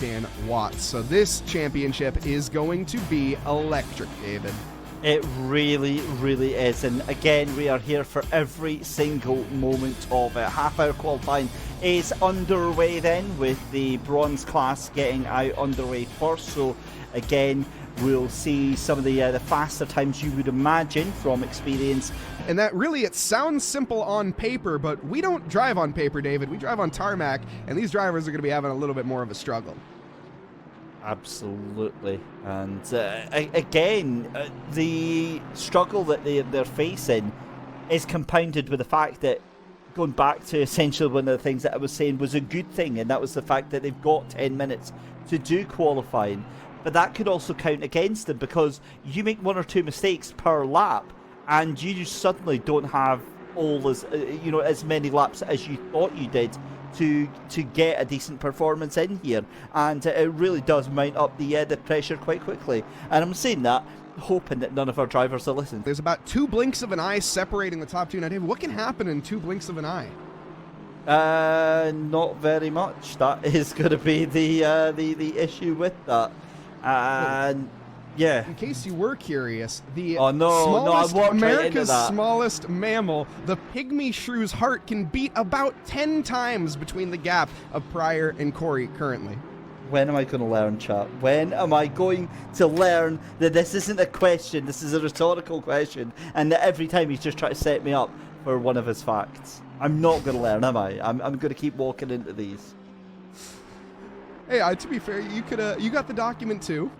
Dan Watts. So this championship is going to be electric, David. It really, really is. And again, we are here for every single moment of it. Half-hour qualifying is underway then, with the bronze class getting out underway first. So again, we'll see some of the faster times you would imagine from experience. And that really, it sounds simple on paper, but we don't drive on paper, David. We drive on tarmac, and these drivers are going to be having a little bit more of a struggle. Absolutely. And again, the struggle that they're facing is compounded with the fact that, going back to essentially one of the things that I was saying was a good thing, and that was the fact that they've got 10 minutes to do qualifying. But that could also count against them, because you make 1 or 2 mistakes per lap and you suddenly don't have as many laps as you thought you did to get a decent performance in here, and it really does mount up the pressure quite quickly. And I'm saying that hoping that none of our drivers will listen. There's about 2 blinks of an eye separating the top two. Now, David, what can happen in 2 blinks of an eye? Not very much. That is going to be the issue with that. And yeah. In case you were curious, America's smallest mammal, the pygmy shrew's heart can beat about 10 times between the gap of Pryor and Correy currently. When am I going to learn, chat? When am I going to learn that this isn't a question, this is a rhetorical question, and that every time he's just trying to set me up for one of his facts? I'm not going to learn, am I? I'm going to keep walking into these. Hey, to be fair, you got the document too.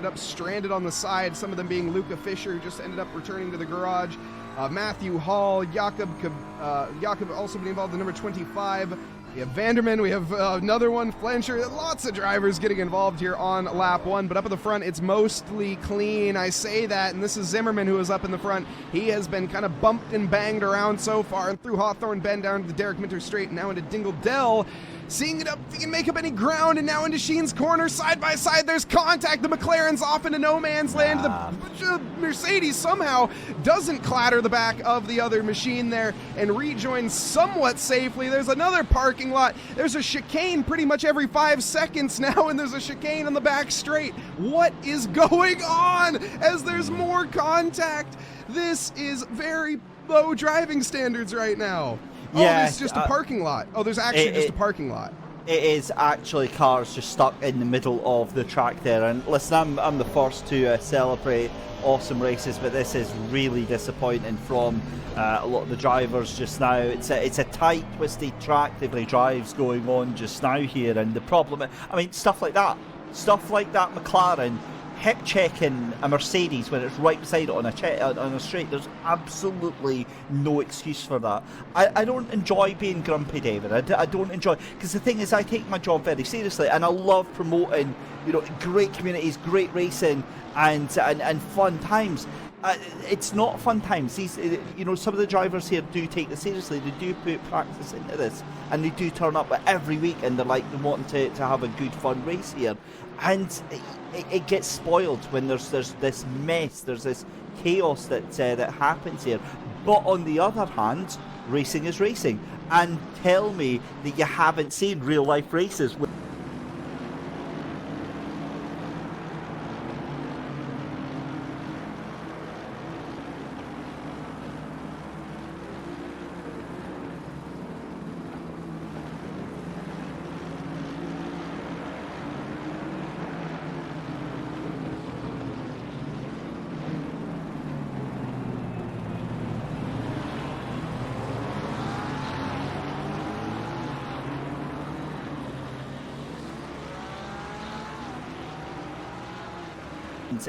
Up stranded on the side, some of them being Luca Fischer, who just ended up returning to the garage. Matthew Hall, Jakob Jakob also been involved in number 25. We have Vanderman, we have another one, Flencher. Lots of drivers getting involved here on lap 1, but up at the front, it's mostly clean. I say that, and this is Zimmerman who is up in the front. He has been kind of bumped and banged around so far, and through Hawthorne Bend down to the Derek Minter Straight, and now into Dingle Dell. Seeing it up, if he can make up any ground, and now into Sheen's corner, side by side, there's contact. The McLaren's off into no man's land. The Mercedes somehow doesn't clatter the back of the other machine there and rejoins somewhat safely. There's another parking lot. There's a chicane pretty much every 5 seconds now, and there's a chicane on the back straight. What is going on as there's more contact? This is very low driving standards right now. Oh, there's just a parking lot. Oh, there's actually just a parking lot. It is actually cars just stuck in the middle of the track there. And listen, I'm the first to celebrate awesome races, but this is really disappointing from a lot of the drivers just now. It's a tight, twisted track. They've drives going on just now here, and the problem, I mean, stuff like that McLaren hip checking a Mercedes when it's right beside it on a straight. There's absolutely no excuse for that. I don't enjoy being grumpy, David. I don't enjoy, because the thing is, I take my job very seriously, and I love promoting, great communities, great racing, and fun times. It's not fun times. These, some of the drivers here do take this seriously. They do put practice into this, and they do turn up every week, and they're wanting to have a good, fun race here. And it gets spoiled when there's this mess, there's this chaos that happens here. But on the other hand, racing is racing. And tell me that you haven't seen real life races.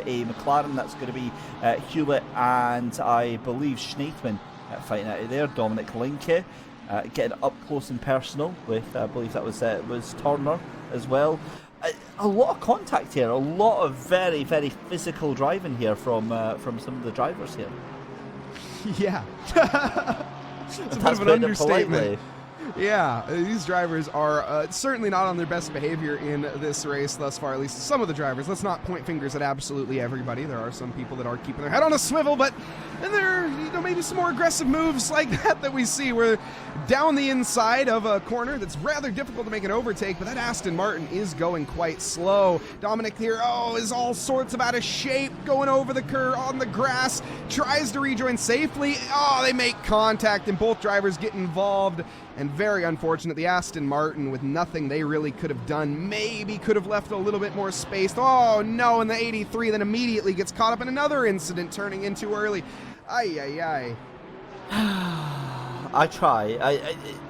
A McLaren, that's going to be Hewlett and I believe Schneidman fighting out of there. Dominic Linke getting up close and personal with, I believe that was Turner as well. A lot of contact here, a lot of very, very physical driving here from some of the drivers here. Yeah. It's a bit of an understatement. Yeah, these drivers are certainly not on their best behavior in this race thus far, at least some of the drivers. Let's not point fingers at absolutely everybody. There are some people that are keeping their head on a swivel, but then there are maybe some more aggressive moves like that we see. We're down the inside of a corner that's rather difficult to make an overtake, but that Aston Martin is going quite slow. Dominic here, is all sorts of out of shape, going over the curve on the grass, tries to rejoin safely. They make contact, and both drivers get involved. And very unfortunate, the Aston Martin, with nothing they really could have done, maybe could have left a little bit more space. Oh no, and the 83 then immediately gets caught up in another incident, turning in too early. Ay. I try.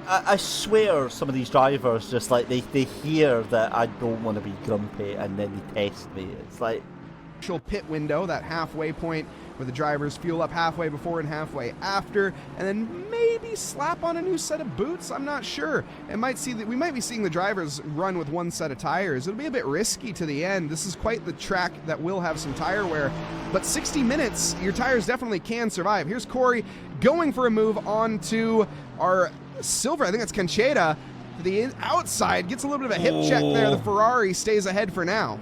I swear some of these drivers just they hear that I don't want to be grumpy, and then they test me. It's like pit window, that halfway point where the drivers fuel up halfway before and halfway after, and then maybe slap on a new set of boots. I'm not sure. We might be seeing the drivers run with one set of tires. It'll be a bit risky to the end. This is quite the track that will have some tire wear, but 60 minutes, your tires definitely can survive. Here's Correy going for a move onto our silver. I think that's Concheta to the outside. Gets a little bit of a hip check there. The Ferrari stays ahead for now.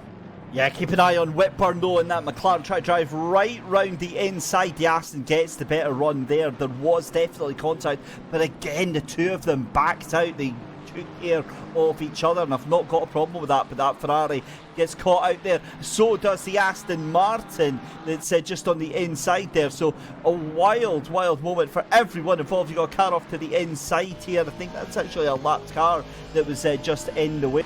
Yeah, keep an eye on Whitburn though, and that McLaren try to drive right round the inside. The Aston gets the better run there. There was definitely contact, but again, the two of them backed out. They took care of each other, and I've not got a problem with that, but that Ferrari gets caught out there. So does the Aston Martin that's just on the inside there. So a wild moment for everyone involved. You got a car off to the inside here. I think that's actually a lapped car that was just in the way.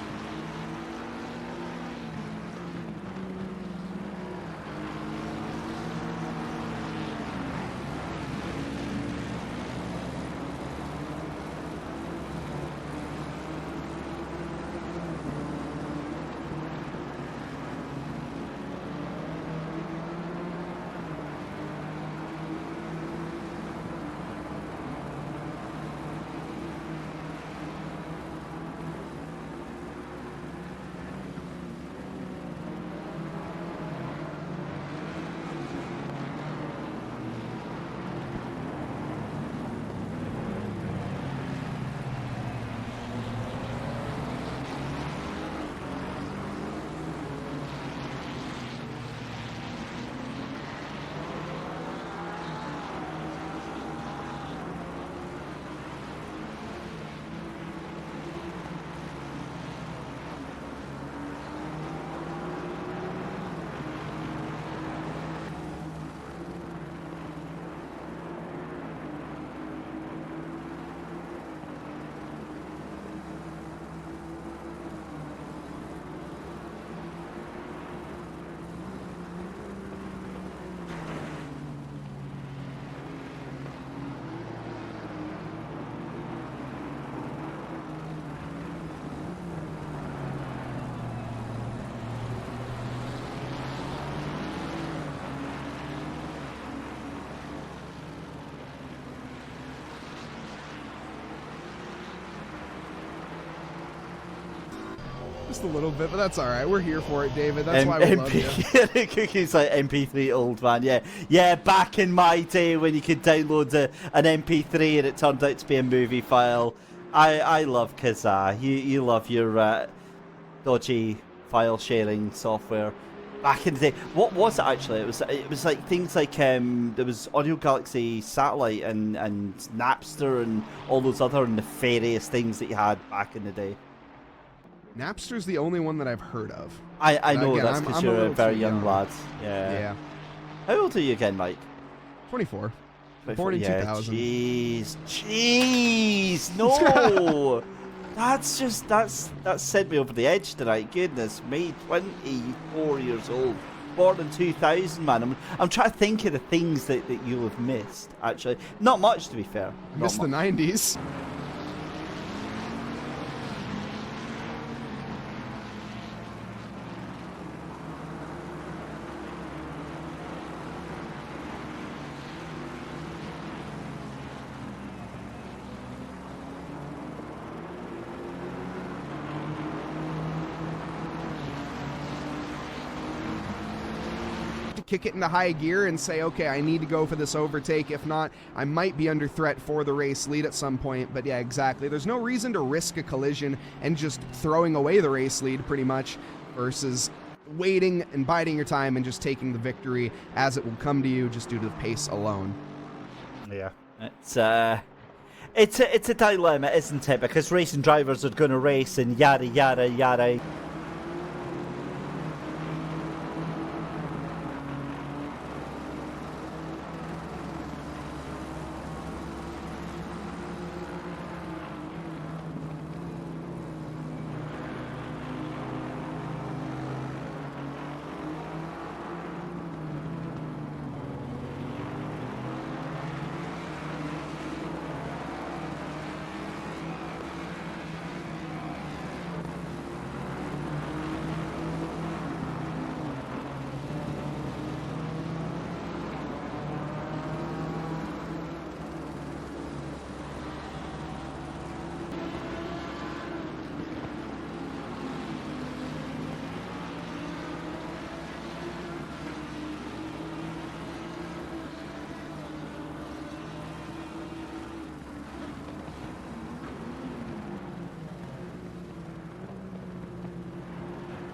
Just a little bit, but that's all right. We're here for it, David. That's why we love you. Cookie's like MP3 old man. Yeah. Back in my day when you could download an MP3 and it turned out to be a movie file. I love Kazaa. You love your dodgy file sharing software. Back in the day, what was it actually? It was like things like there was Audio Galaxy Satellite and Napster and all those other nefarious things that you had back in the day. Napster's the only one that I've heard of. I know again, that's because you're a very young lad. Yeah. How old are you again, Mike? 24. Born in 2000. Jeez, no. That's sent me over the edge tonight. Goodness me, 24 years old, born in 2000, man. I'm trying to think of the things that you'll have missed. Actually, not much, to be fair. Missed the 90s. Kick it into high gear and say, okay, I need to go for this overtake. If not, I might be under threat for the race lead at some point. But yeah, exactly. There's no reason to risk a collision and just throwing away the race lead pretty much versus waiting and biding your time and just taking the victory as it will come to you just due to the pace alone. Yeah. It's a dilemma, isn't it? Because racing drivers are going to race and yada, yada, yada.